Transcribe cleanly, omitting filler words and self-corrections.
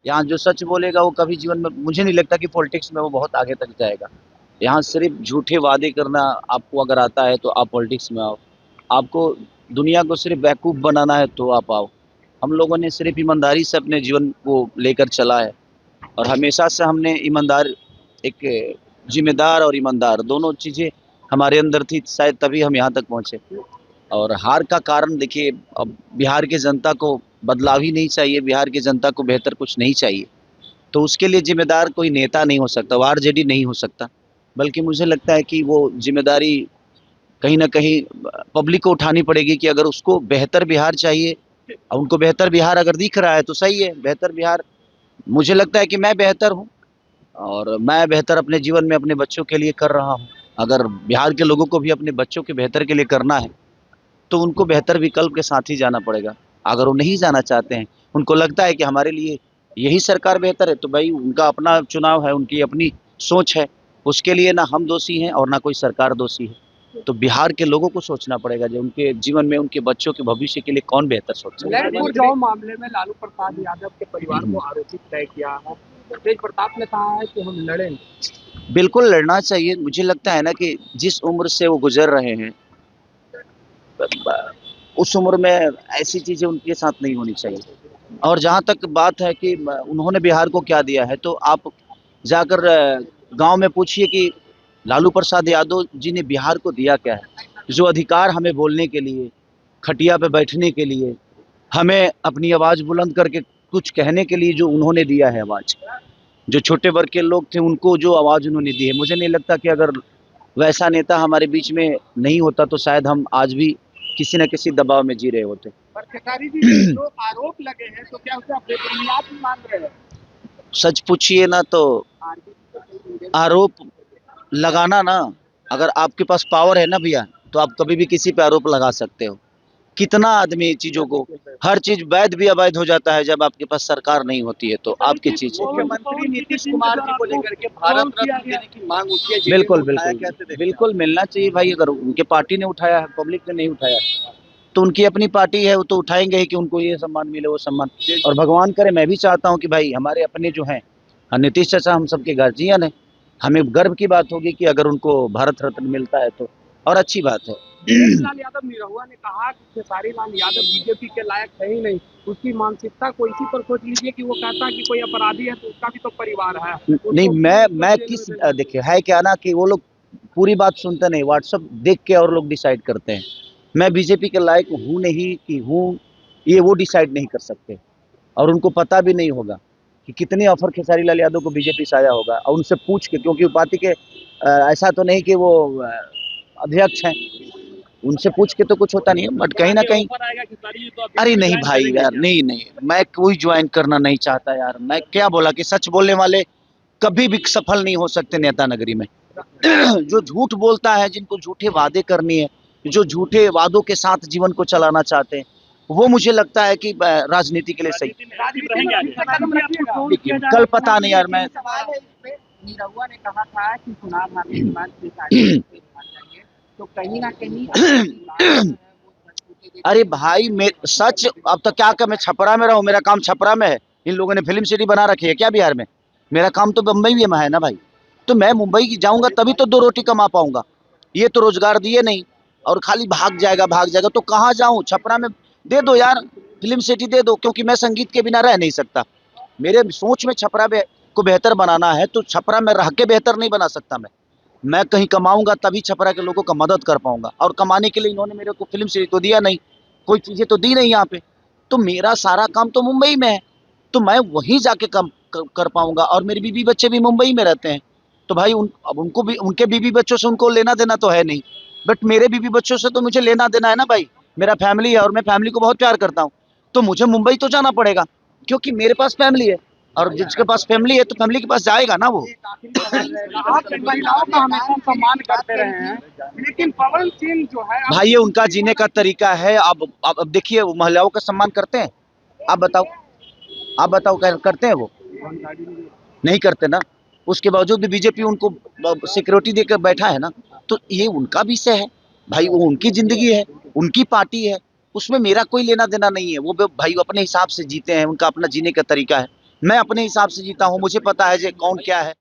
यहाँ जो सच बोलेगा वो कभी जीवन में, मुझे नहीं लगता कि पॉलिटिक्स में वो बहुत आगे तक जाएगा। यहाँ सिर्फ झूठे वादे करना आपको अगर आता है तो आप पॉलिटिक्स में आओ। आपको दुनिया को सिर्फ बेवकूफ़ बनाना है तो आप आओ। हम लोगों ने सिर्फ ईमानदारी से अपने जीवन को लेकर चला है और हमेशा से हमने ईमानदार, एक जिम्मेदार और ईमानदार दोनों चीज़ें हमारे अंदर थी, शायद तभी हम यहाँ तक पहुँचे। और हार का कारण देखिए, अब बिहार की जनता को बदलाव ही नहीं चाहिए, बिहार की जनता को बेहतर कुछ नहीं चाहिए। तो उसके लिए जिम्मेदार कोई नेता नहीं हो सकता, वो आरजेडी नहीं हो सकता। बल्कि मुझे लगता है कि वो जिम्मेदारी कहीं न कहीं पब्लिक को उठानी पड़ेगी कि अगर उसको बेहतर बिहार चाहिए, उनको बेहतर बिहार अगर दिख रहा है तो सही है, बेहतर बिहार। मुझे लगता है कि मैं बेहतर हूँ और मैं बेहतर अपने जीवन में अपने बच्चों के लिए कर रहा हूँ। अगर बिहार के लोगों को भी अपने बच्चों के बेहतर के लिए करना है, तो उनको बेहतर विकल्प के साथ ही जाना पड़ेगा। अगर वो नहीं जाना चाहते हैं, उनको लगता है कि हमारे लिए यही सरकार बेहतर है, तो भाई उनका अपना चुनाव है, उनकी अपनी सोच है। उसके लिए ना हम दोषी हैं और ना कोई सरकार दोषी है। तो बिहार के लोगों को सोचना पड़ेगा जो उनके जीवन में उनके बच्चों के भविष्य के लिए कौन बेहतर सोच सकता है। लैंड जाओ मामले में लालू प्रसाद यादव के परिवार को आरोपित तय किया है। तेज प्रताप ने कहा है कि हम लड़ेंगे। बिल्कुल लड़ना चाहिए। मुझे लगता है ना कि जिस उम्र से वो गुजर रहे हैं, उस उम्र में ऐसी चीज़ें उनके साथ नहीं होनी चाहिए। और जहाँ तक बात है कि उन्होंने बिहार को क्या दिया है, तो आप जाकर गाँव में पूछिए कि लालू प्रसाद यादव जी ने बिहार को दिया क्या है। जो अधिकार हमें बोलने के लिए, खटिया पे बैठने के लिए, हमें अपनी आवाज़ बुलंद करके कुछ कहने के लिए जो उन्होंने दिया है आवाज़, जो छोटे वर्ग के लोग थे उनको जो आवाज़ उन्होंने दी है, मुझे नहीं लगता कि अगर वैसा नेता हमारे बीच में नहीं होता तो शायद हम आज भी किसी न किसी दबाव में जी रहे होते। पर खेसारी जी जो आरोप लगे हैं तो क्या उसे आप बेबुनियाद मान रहे हैं? सच पूछिए ना तो आरोप लगाना ना, अगर आपके पास पावर है ना भैया, तो आप कभी भी किसी पे आरोप लगा सकते हो। कितना आदमी चीज़ों को, हर चीज़ वैध भी अवैध हो जाता है जब आपके पास सरकार नहीं होती है, तो आपकी चीज़ है। मुख्यमंत्री नीतीश कुमार जी को लेकर के भारत रत्न देने की मांग उठी है। बिल्कुल, बिल्कुल। बिल्कुल मिलना चाहिए भाई, अगर उनके पार्टी ने उठाया है, पब्लिक ने नहीं उठाया है, तो उनकी अपनी पार्टी है, वो तो उठाएँगे ही कि उनको ये सम्मान मिले, वो सम्मान। और भगवान करे, मैं भी चाहता हूँ कि भाई हमारे अपने जो हैं, नीतीश चाचा हम सबके गार्जियन हैं। हमें गर्व की बात होगी कि अगर उनको भारत रत्न मिलता है तो, और अच्छी बात है। लाल यादव निरहुआ ने कहा कि खेसारी लाल यादव बीजेपी के लायक है ही नहीं। उसकी मानसिकता को इसी पर सोच लीजिए कि वो कहता है कि कोई अपराधी है तो उसका भी तो परिवार है। नहीं, मैं किस, देखिए है क्या ना कि वो लोग पूरी बात सुनते नहीं, व्हाट्सएप देख के और लोग डिसाइड करते हैं। मैं बीजेपी के लायक हूँ नहीं कि हूँ, ये वो डिसाइड नहीं कर सकते। और उनको पता भी नहीं होगा कि कितने ऑफर खेसारी लाल यादव को बीजेपी से आया होगा, और उनसे पूछ के, क्योंकि पार्टी के ऐसा तो नहीं कि वो अध्यक्ष हैं, उनसे पूछ के तो कुछ होता नहीं है, बट कहीं ना कहीं, अरे नहीं भाई यार, नहीं नहीं, मैं कोई ज्वाइन करना नहीं चाहता यार। मैं क्या बोला कि सच बोलने वाले कभी भी सफल नहीं हो सकते नेता नगरी में। जो झूठ बोलता है, जिनको झूठे वादे करनी है, जो झूठे वादों के साथ जीवन को चलाना चाहते हैं, वो मुझे लगता है कि राजनीति के लिए सही। देखिए कल पता नहीं यार, मैं निरहुआ ने कहा था कि चुनाव हारने के बाद तो कहीं ना कहीं अरे भाई, मैं सच, अब तो क्या मैं छपरा में रहूं, मेरा काम छपरा में है। इन लोगों ने फिल्म सिटी बना रखी है क्या बिहार में? मेरा काम तो बम्बई में है ना भाई। तो मैं मुंबई जाऊंगा तभी तो दो रोटी कमा पाऊंगा। ये तो रोजगार दिए नहीं, और खाली भाग जाएगा भाग जाएगा, तो कहाँ जाऊं? छपरा में दे दो यार, फिल्म सिटी दे दो, क्योंकि मैं संगीत के बिना रह नहीं सकता। मेरे सोच में छपरा को बेहतर बनाना है, तो छपरा में रह के बेहतर नहीं बना सकता मैं कहीं कमाऊंगा तभी छपरा के लोगों का मदद कर पाऊंगा, और कमाने के लिए इन्होंने मेरे को फिल्म सिटी तो दिया नहीं, कोई चीजें तो दी नहीं यहाँ पे। तो मेरा सारा काम तो मुंबई में है, तो मैं वहीं जाके कम कर पाऊंगा, और मेरे बीवी बच्चे भी मुंबई में रहते हैं। तो भाई अब उनको भी, उनके बीवी बच्चों से उनको लेना देना तो है नहीं, बट मेरे बीवी बच्चों से तो मुझे लेना देना है ना भाई। मेरा फैमिली है और मैं फैमिली को बहुत प्यार करता हूँ, तो मुझे मुंबई तो जाना पड़ेगा, क्योंकि मेरे पास फैमिली है। और जिसके पास फैमिली है तो फैमिली के पास जाएगा ना वो। आप महिलाओं का हमेशा सम्मान करते रहे हैं, लेकिन पवन सिंह जो है भाई ये उनका जीने का तरीका है। अब देखिए, वो महिलाओं का सम्मान करते हैं? आप बताओ, आप बताओ, करते हैं वो? नहीं करते ना। उसके बावजूद भी बीजेपी उनको सिक्योरिटी देकर बैठा है ना। तो ये उनका विषय है भाई, वो उनकी जिंदगी है, उनकी पार्टी है, उसमें मेरा कोई लेना देना नहीं है। वो भाई अपने हिसाब से जीते हैं, उनका अपना जीने का तरीका है। मैं अपने हिसाब से जीता हूँ, मुझे पता है जे कौन क्या है।